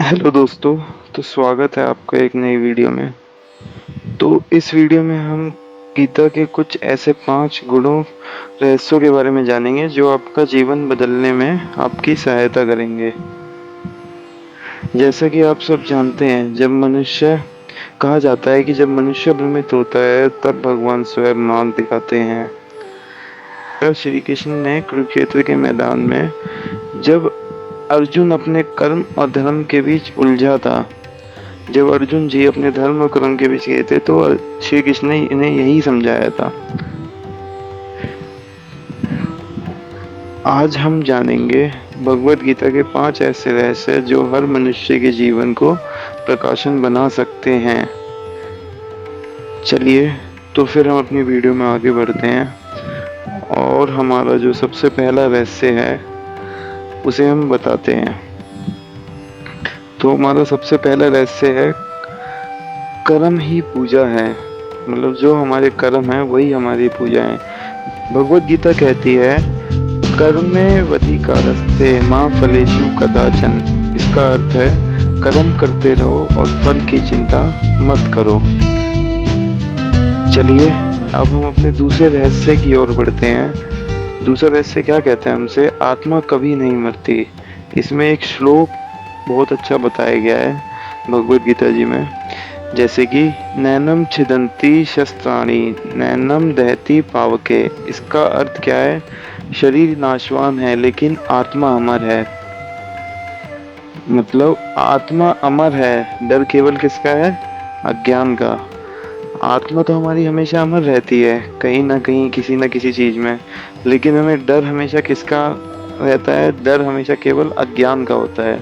Hello दोस्तों। तो स्वागत है आपका एक नई वीडियो में। तो इस वीडियो में हम गीता के कुछ ऐसे 5 गुणों रहस्यों के बारे में जानेंगे जो आपका जीवन बदलने में आपकी सहायता करेंगे। जैसा कि आप सब जानते हैं, जब मनुष्य कहा जाता है कि जब मनुष्य भ्रमित होता है तब भगवान स्वयं मार्ग दिखाते हैं। तब श्री कृष्ण ने कुरुक्षेत्र के मैदान में जब अर्जुन अपने कर्म और धर्म के बीच उलझा था, जब अर्जुन जी अपने धर्म और कर्म के बीच गए थे, तो श्री कृष्ण ने इन्हें यही समझाया था। आज हम जानेंगे भगवत गीता के 5 ऐसे रहस्य जो हर मनुष्य के जीवन को प्रकाशन बना सकते हैं। चलिए, तो फिर हम अपनी वीडियो में आगे बढ़ते हैं और हमारा जो सबसे पहला रहस्य है उसे हम बताते हैं। तो हमारा सबसे पहला रहस्य है, कर्म ही पूजा है। मतलब जो हमारे कर्म है वही हमारी पूजा है। भगवत गीता कहती है, कर्मे वधिकारस्ते माँ फलेषु कदाचन। इसका अर्थ है, कर्म करते रहो और फल की चिंता मत करो। चलिए, अब हम अपने दूसरे रहस्य की ओर बढ़ते हैं। दूसरा रहस्य क्या कहते हैं हमसे, आत्मा कभी नहीं मरती। इसमें एक श्लोक बहुत अच्छा बताया गया है भगवत गीता जी में, जैसे कि नैनम छिदन्ति शस्त्राणि नैनम दहति पावके। इसका अर्थ क्या है, शरीर नाशवान है लेकिन आत्मा अमर है। मतलब आत्मा अमर है, डर केवल किसका है, अज्ञान का। आत्मा तो हमारी हमेशा अमर रहती है, कहीं ना कहीं किसी न किसी चीज में, लेकिन हमें डर हमेशा किसका रहता है, डर हमेशा केवल अज्ञान का होता है।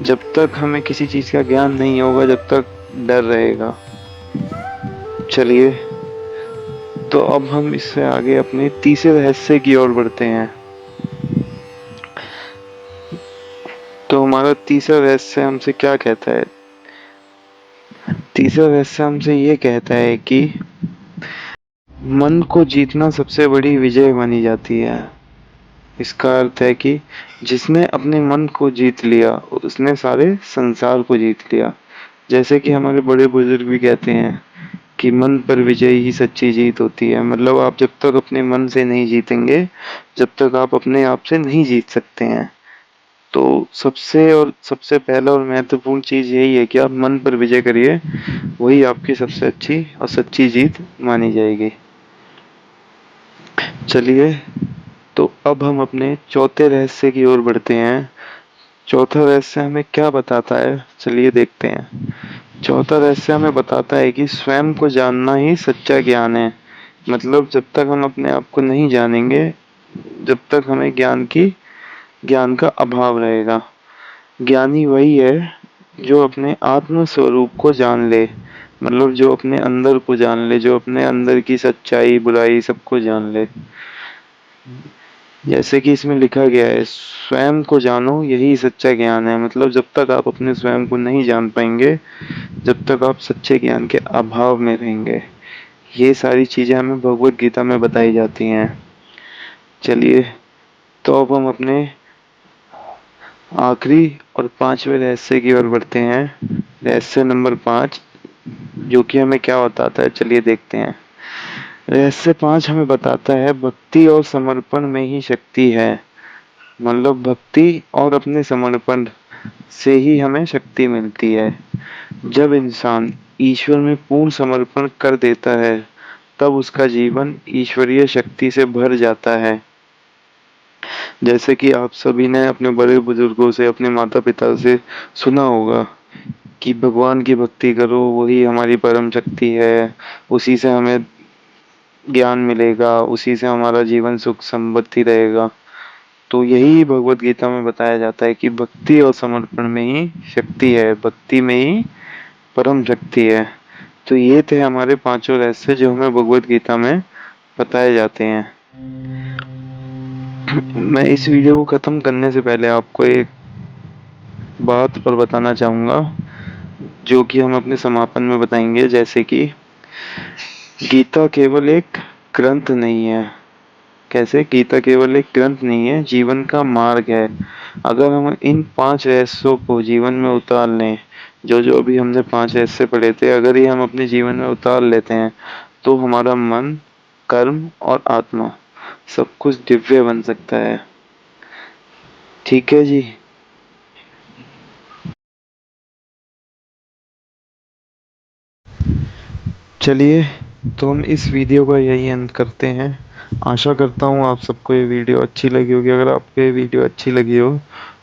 जब तक हमें किसी चीज का ज्ञान नहीं होगा, जब तक डर रहेगा। चलिए, तो अब हम इससे आगे अपने तीसरे रहस्य की ओर बढ़ते हैं। तो हमारा तीसरा रहस्य हमसे क्या कहता है, तीसरा रहस्य हमसे ये कहता है कि मन को जीतना सबसे बड़ी विजय मानी जाती है। इसका अर्थ है कि जिसने अपने मन को जीत लिया उसने सारे संसार को जीत लिया। जैसे कि हमारे बड़े बुजुर्ग भी कहते हैं कि मन पर विजय ही सच्ची जीत होती है। मतलब आप जब तक अपने मन से नहीं जीतेंगे, जब तक आप अपने आप से नहीं जीत सकते हैं। तो सबसे पहला और महत्वपूर्ण चीज यही है कि आप मन पर विजय करिए, वही आपकी सबसे अच्छी और सच्ची जीत मानी जाएगी। चलिए, तो अब हम अपने चौथे रहस्य की ओर बढ़ते हैं। चौथा रहस्य हमें क्या बताता है, चलिए देखते हैं। चौथा रहस्य हमें बताता है कि स्वयं को जानना ही सच्चा ज्ञान है। मतलब जब तक हम अपने आप को नहीं जानेंगे, जब तक हमें ज्ञान का अभाव रहेगा। ज्ञानी वही है जो अपने आत्म स्वरूप को जान ले। मतलब जो अपने अंदर को जान ले, जो अपने अंदर की सच्चाई बुराई सबको जान ले। जैसे कि इसमें लिखा गया है, स्वयं को जानो यही सच्चा ज्ञान है। मतलब जब तक आप अपने स्वयं को नहीं जान पाएंगे, जब तक आप सच्चे ज्ञान के अभाव में रहेंगे। ये सारी चीजें हमें भगवत गीता में बताई जाती हैं। चलिए, तो अब हम अपने आखिरी और 5वें रहस्य की ओर बढ़ते हैं। रहस्य नंबर 5, जो कि हमें क्या बताता है, चलिए देखते हैं। रहस्य 5 हमें बताता है, भक्ति और समर्पण में ही शक्ति है। मतलब भक्ति और अपने समर्पण से ही हमें शक्ति मिलती है। जब इंसान ईश्वर में पूर्ण समर्पण कर देता है, तब उसका जीवन ईश्वरीय शक्ति से भर जाता है। जैसे कि आप सभी ने अपने बड़े बुजुर्गों से, अपने माता पिता से सुना होगा कि भगवान की भक्ति करो, वही हमारी परम शक्ति है, उसी से हमें ज्ञान मिलेगा, उसी से हमारा जीवन सुख समृद्धि रहेगा। तो यही भगवत गीता में बताया जाता है कि भक्ति और समर्पण में ही शक्ति है, भक्ति में ही परम शक्ति है। तो ये थे हमारे 5 रहस्य जो हमें भगवत गीता में बताए जाते हैं। मैं इस वीडियो को खत्म करने से पहले आपको एक बात और बताना चाहूंगा, जो कि हम अपने समापन में बताएंगे। जैसे कि गीता केवल एक ग्रंथ नहीं है। कैसे, गीता केवल एक ग्रंथ नहीं है, जीवन का मार्ग है। अगर हम इन 5 रहस्यों को जीवन में उतार लें, जो अभी हमने 5 रहस्य पढ़े थे, अगर ये हम अपने जीवन में उतार लेते हैं, तो हमारा मन, कर्म और आत्मा सब कुछ दिव्य बन सकता है। ठीक है जी। चलिए, तो हम इस वीडियो का यही अंत करते हैं। आशा करता हूँ आप सबको ये वीडियो अच्छी लगी होगी। अगर आपको ये वीडियो अच्छी लगी हो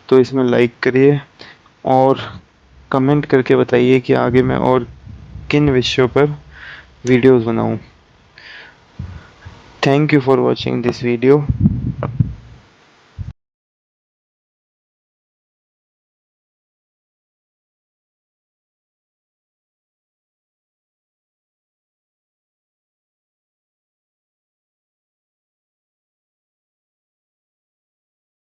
तो इसमें लाइक करिए और कमेंट करके बताइए कि आगे मैं और किन विषयों पर वीडियोस बनाऊं। Thank you for watching this video.